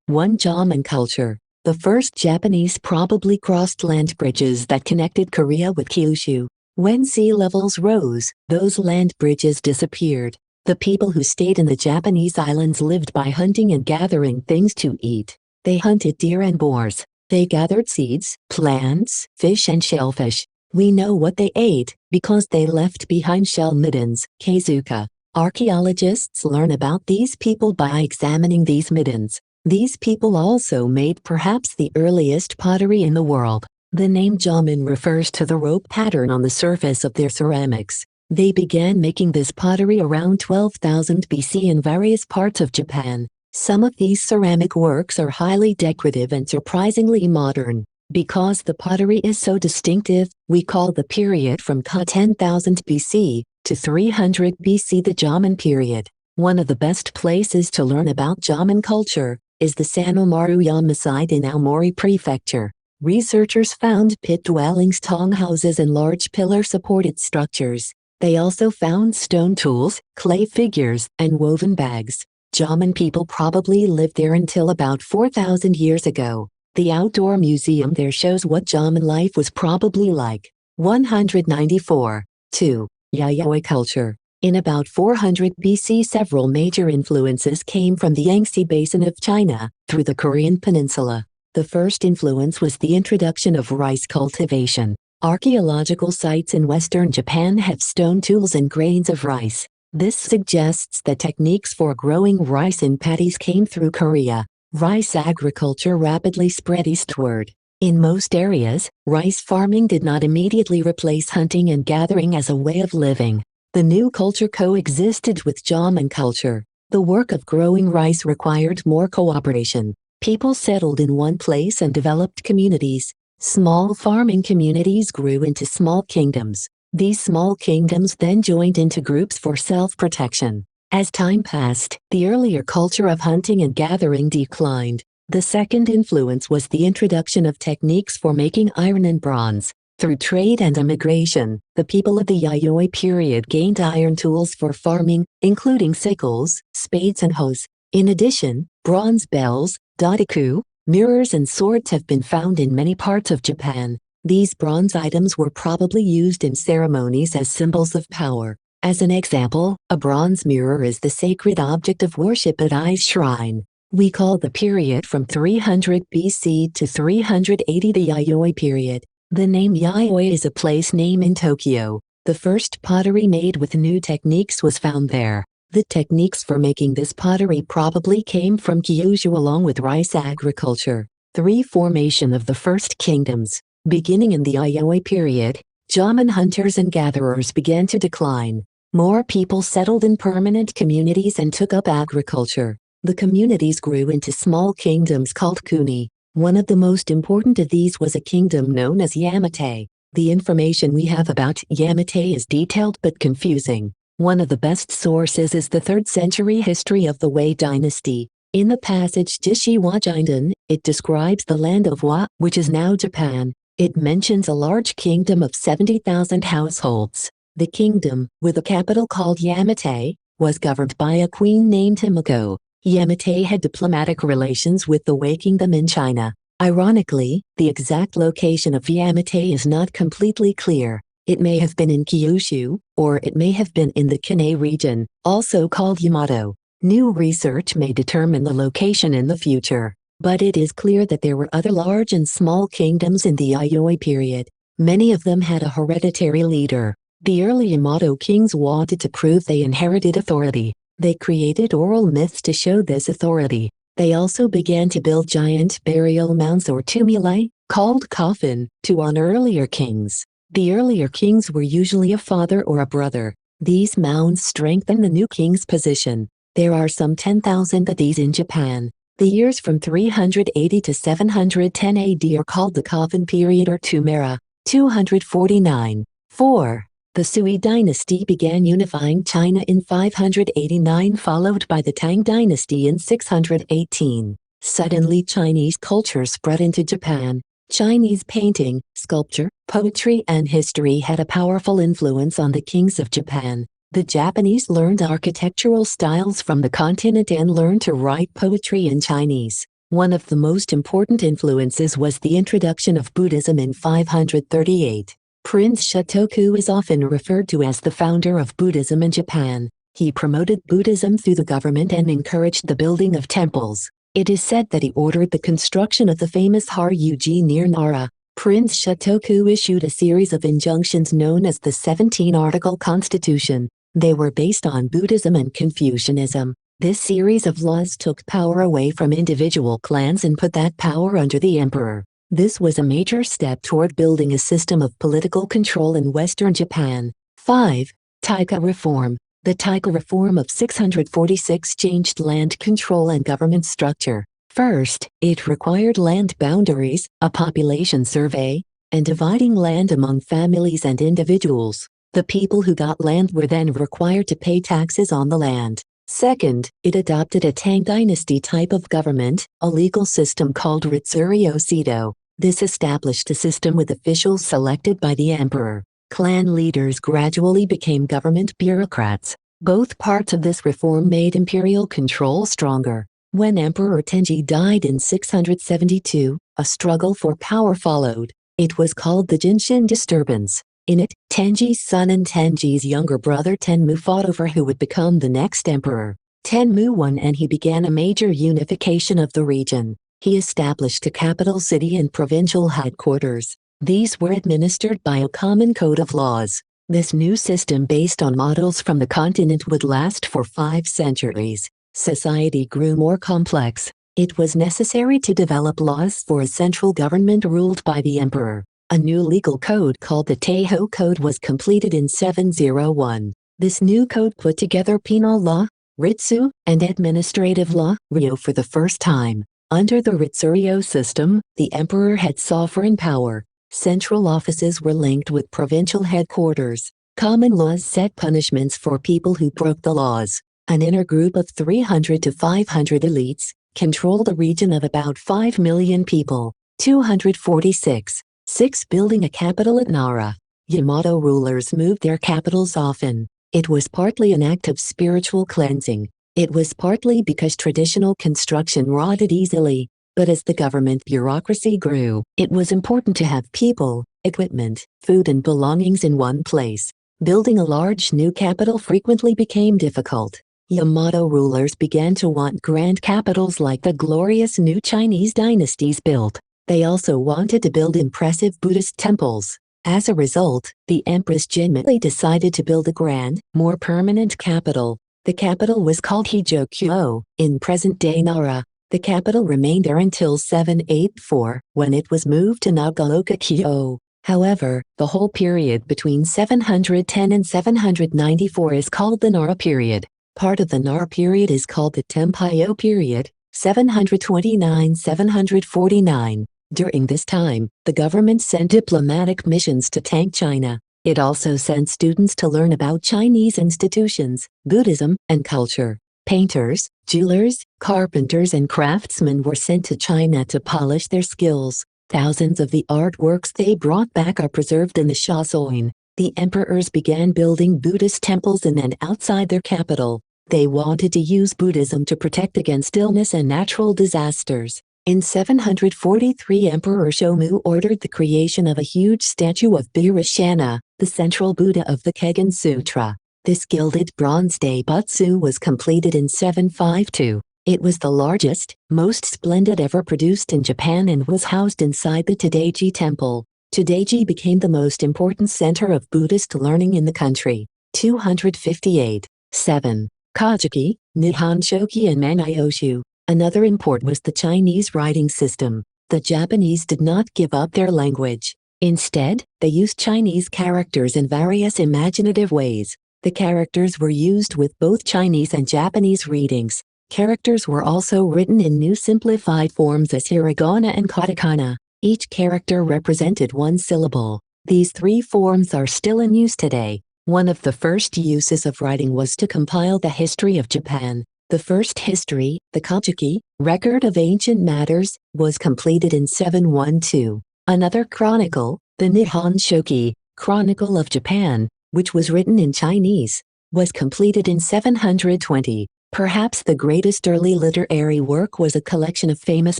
1. Jomon culture. The first Japanese probably crossed land bridges that connected Korea with Kyushu. When sea levels rose, those land bridges disappeared. The people who stayed in the Japanese islands lived by hunting and gathering things to eat. They hunted deer and boars. They gathered seeds, plants, fish and shellfish. We know what they ate because they left behind shell middens, keizuka. Archaeologists learn about these people by examining these middens. These people also made perhaps the earliest pottery in the world. The name Jomon refers to the rope pattern on the surface of their ceramics. They began making this pottery around 12,000 BC in various parts of Japan. Some of these ceramic works are highly decorative and surprisingly modern. Because the pottery is so distinctive, we call the period from 10,000 BC to 300 BC the Jomon period. One of the best places to learn about Jomon culture is the Sanomaru-yama site in Aomori Prefecture. Researchers found pit dwellings, tonghouses and large pillar-supported structures. They also found stone tools, clay figures, and woven bags. Jomon people probably lived there until about 4,000 years ago. The outdoor museum there shows what Jomon life was probably like. 194. 2. Yayoi culture. In about 400 BC, several major influences came from the Yangtze Basin of China through the Korean peninsula. The first influence was the introduction of rice cultivation. Archaeological sites in western Japan have stone tools and grains of rice. This suggests that techniques for growing rice in paddies came through Korea. Rice agriculture rapidly spread eastward. In most areas, rice farming did not immediately replace hunting and gathering as a way of living. The new culture coexisted with Jomon culture. The work of growing rice required more cooperation. People settled in one place and developed communities. Small farming communities grew into small kingdoms. These small kingdoms then joined into groups for self-protection. As time passed, the earlier culture of hunting and gathering declined. The second influence was the introduction of techniques for making iron and bronze. Through trade and immigration, the people of the Yayoi period gained iron tools for farming, including sickles, spades and hoes. In addition, bronze bells, dodiku, mirrors and swords have been found in many parts of Japan. These bronze items were probably used in ceremonies as symbols of power. As an example, a bronze mirror is the sacred object of worship at Ai's shrine. We call the period from 300 BC to 380 the Yayoi period. The name Yayoi is a place name in Tokyo. The first pottery made with new techniques was found there. The techniques for making this pottery probably came from Kyushu along with rice agriculture. 3. Formation of the first kingdoms. Beginning in the Yayoi period, Jomon hunters and gatherers began to decline. More people settled in permanent communities and took up agriculture. The communities grew into small kingdoms called kuni. One of the most important of these was a kingdom known as Yamate. The information we have about Yamate is detailed but confusing. One of the best sources is the 3rd century history of the Wei dynasty. In the passage Jishiwa Jinden, it describes the land of Wa, which is now Japan. It mentions a large kingdom of 70,000 households. The kingdom, with a capital called Yamate, was governed by a queen named Himiko. Yamate had diplomatic relations with the Wei kingdom in China. Ironically, the exact location of Yamate is not completely clear. It may have been in Kyushu, or it may have been in the Kane region, also called Yamato. New research may determine the location in the future, but it is clear that there were other large and small kingdoms in the Yayoi period. Many of them had a hereditary leader. The early Yamato kings wanted to prove they inherited authority. They created oral myths to show this authority. They also began to build giant burial mounds or tumuli, called coffin, to honor earlier kings. The earlier kings were usually a father or a brother. These mounds strengthened the new king's position. There are some 10,000 of these in Japan. The years from 380 to 710 AD are called the coffin period or Tumera. 249. 4. The Sui dynasty began unifying China in 589, followed by the Tang dynasty in 618. Suddenly Chinese culture spread into Japan. Chinese painting, sculpture, poetry and history had a powerful influence on the kings of Japan. The Japanese learned architectural styles from the continent and learned to write poetry in Chinese. One of the most important influences was the introduction of Buddhism in 538. Prince Shotoku is often referred to as the founder of Buddhism in Japan. He promoted Buddhism through the government and encouraged the building of temples. It is said that he ordered the construction of the famous Haryuji near Nara. Prince Shotoku issued a series of injunctions known as the 17-Article Constitution. They were based on Buddhism and Confucianism. This series of laws took power away from individual clans and put that power under the emperor. This was a major step toward building a system of political control in Western Japan. 5. Taika Reform. The Taika Reform of 646 changed land control and government structure. First, it required land boundaries, a population survey, and dividing land among families and individuals. The people who got land were then required to pay taxes on the land. Second, it adopted a Tang dynasty type of government, a legal system called Ritsuryo Sedo. This established a system with officials selected by the emperor. Clan leaders gradually became government bureaucrats. Both parts of this reform made imperial control stronger. When Emperor Tenji died in 672, a struggle for power followed. It was called the Jinshin Disturbance. In it, Tenji's son and Tenji's younger brother Tenmu fought over who would become the next emperor. Tenmu won and he began a major unification of the region. He established a capital city and provincial headquarters. These were administered by a common code of laws. This new system based on models from the continent would last for 5 centuries. Society grew more complex. It was necessary to develop laws for a central government ruled by the emperor. A new legal code called the Teiho Code was completed in 701. This new code put together penal law, Ritsu, and administrative law, Ryo, for the first time. Under the Ritsuryo system, the emperor had sovereign power. Central offices were linked with provincial headquarters. Common laws set punishments for people who broke the laws. An inner group of 300 to 500 elites controlled a region of about 5 million people. 246. 6. Building a capital at Nara. Yamato rulers moved their capitals often. It was partly an act of spiritual cleansing. It was partly because traditional construction rotted easily. But as the government bureaucracy grew, it was important to have people, equipment, food and belongings in one place. Building a large new capital frequently became difficult. Yamato rulers began to want grand capitals like the glorious new Chinese dynasties built. They also wanted to build impressive Buddhist temples. As a result, the Empress Jinmei decided to build a grand, more permanent capital. The capital was called Hijokyo, in present-day Nara. The capital remained there until 784, when it was moved to Nagaoka-kyo. However, the whole period between 710 and 794 is called the Nara period. Part of the Nara period is called the Tempayo period, 729–749. During this time, the government sent diplomatic missions to Tang China. It also sent students to learn about Chinese institutions, Buddhism, and culture. Painters, jewelers, carpenters and craftsmen were sent to China to polish their skills. Thousands of the artworks they brought back are preserved in the Shazoin. The emperors began building Buddhist temples in and outside their capital. They wanted to use Buddhism to protect against illness and natural disasters. In 743, Emperor Shomu ordered the creation of a huge statue of Birashana, the central Buddha of the Kegen Sutra. This gilded bronze Daibutsu was completed in 752. It was the largest, most splendid ever produced in Japan and was housed inside the Todaiji Temple. Todaiji became the most important center of Buddhist learning in the country. 258. 7. Kojiki, Nihon Shoki and Mangayoshu. Another import was the Chinese writing system. The Japanese did not give up their language. Instead, they used Chinese characters in various imaginative ways. The characters were used with both Chinese and Japanese readings. Characters were also written in new simplified forms as hiragana and katakana. Each character represented one syllable. These 3 forms are still in use today. One of the first uses of writing was to compile the history of Japan. The first history, the Kojiki, Record of Ancient Matters, was completed in 712. Another chronicle, the Nihon Shoki, Chronicle of Japan, which was written in Chinese, was completed in 720. Perhaps the greatest early literary work was a collection of famous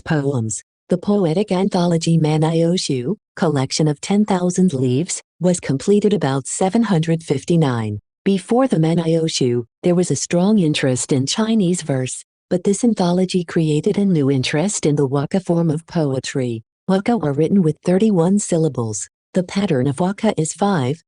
poems. The poetic anthology Man'yōshū, collection of 10,000 leaves, was completed about 759. Before the Man'yōshū, there was a strong interest in Chinese verse, but this anthology created a new interest in the waka form of poetry. Waka were written with 31 syllables. The pattern of waka is 5-7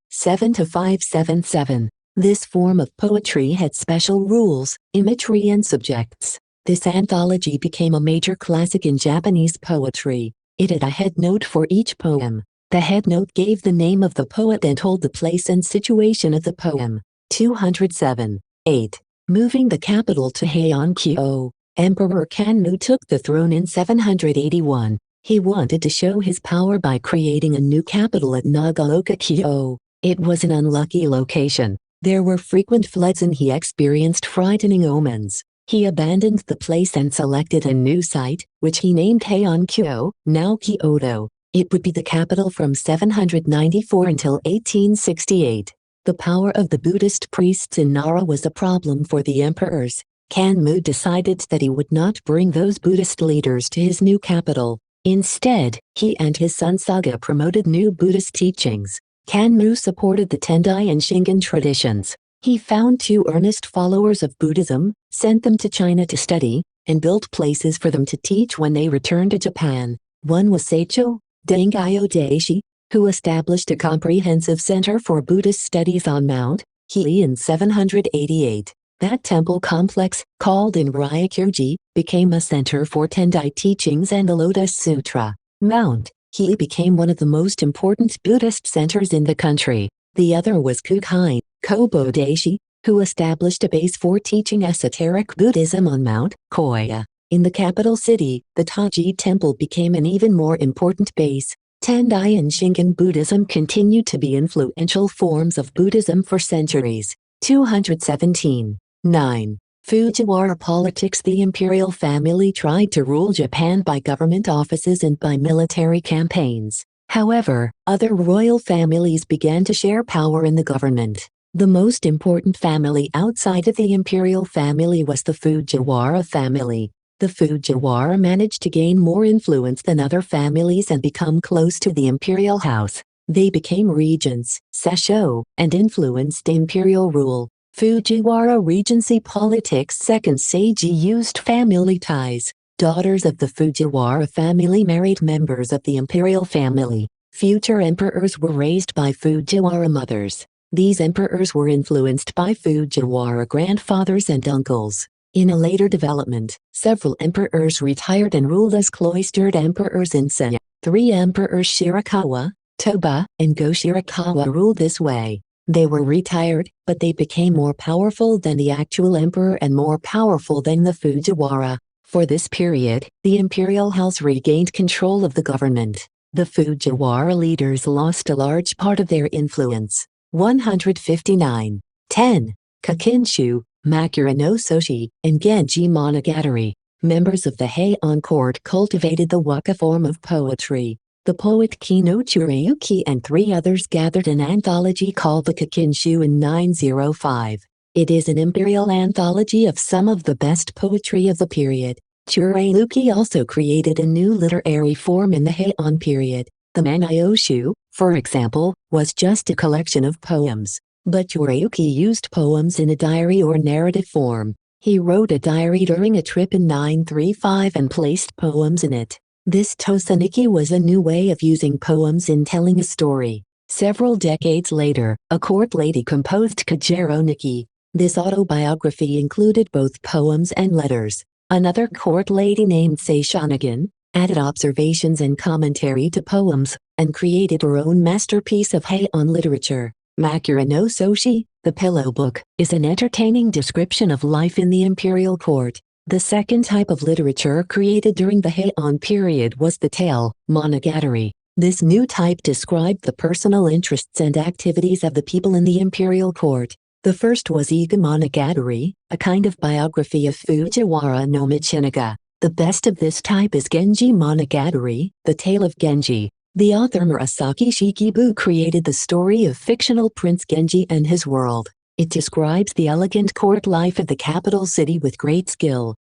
to 5-7-7. This form of poetry had special rules, imagery and subjects. This anthology became a major classic in Japanese poetry. It had a headnote for each poem. The headnote gave the name of the poet and told the place and situation of the poem. 207. 8. Moving the capital to Heian-kyo. Emperor Kanmu took the throne in 781. He wanted to show his power by creating a new capital at Nagaoka-kyo. It was an unlucky location. There were frequent floods and he experienced frightening omens. He abandoned the place and selected a new site, which he named Heian-kyo, now Kyoto. It would be the capital from 794 until 1868. The power of the Buddhist priests in Nara was a problem for the emperors. Kanmu decided that he would not bring those Buddhist leaders to his new capital. Instead, he and his son Saga promoted new Buddhist teachings. Kanmu supported the Tendai and Shingon traditions. He found two earnest followers of Buddhism, sent them to China to study, and built places for them to teach when they returned to Japan. One was Seicho Dengyo Daishi, who established a comprehensive center for Buddhist studies on Mount Hii in 788. That temple complex, called in Ryukyoji, became a center for Tendai teachings and the Lotus Sutra. Mount Hii became one of the most important Buddhist centers in the country. The other was Kukai Kobo Daishi, who established a base for teaching esoteric Buddhism on Mount Koya. In the capital city, the Taiji Temple became an even more important base. Tendai and Shingon Buddhism continued to be influential forms of Buddhism for centuries. 217. 9. Fujiwara politics. The imperial family tried to rule Japan by government offices and by military campaigns. However, other royal families began to share power in the government. The most important family outside of the imperial family was the Fujiwara family. The Fujiwara managed to gain more influence than other families and become close to the imperial house. They became regents, sessho, and influenced imperial rule. Fujiwara Regency politics. Second Seiji used family ties. Daughters of the Fujiwara family married members of the imperial family. Future emperors were raised by Fujiwara mothers. These emperors were influenced by Fujiwara grandfathers and uncles. In a later development, several emperors retired and ruled as cloistered emperors in Seiya. 3 emperors Shirakawa, Toba, and Go-Shirakawa ruled this way. They were retired, but they became more powerful than the actual emperor and more powerful than the Fujiwara. For this period, the imperial house regained control of the government. The Fujiwara leaders lost a large part of their influence. 159. 10. Kakinshu, Makura no Soshi, and Genji Monogatari. Members of the Heian court cultivated the waka form of poetry. The poet Kino Tsurayuki and 3 others gathered an anthology called the Kakinshu in 905. It is an imperial anthology of some of the best poetry of the period. Tsurayuki also created a new literary form in the Heian period. The Man'yōshū, for example, was just a collection of poems. But Tsurayuki used poems in a diary or narrative form. He wrote a diary during a trip in 935 and placed poems in it. This Tosaniki was a new way of using poems in telling a story. Several decades later, a court lady composed Kajero Nikki. This autobiography included both poems and letters. Another court lady named Seishonigan added observations and commentary to poems, and created her own masterpiece of Heian literature. Makura no Soshi, the Pillow Book, is an entertaining description of life in the imperial court. The second type of literature created during the Heian period was the tale, monogatari. This new type described the personal interests and activities of the people in the imperial court. The first was Iga Monogatari, a kind of biography of Fujiwara no Michinaga. The best of this type is Genji Monogatari, the tale of Genji. The author Murasaki Shikibu created the story of fictional Prince Genji and his world. It describes the elegant court life of the capital city with great skill.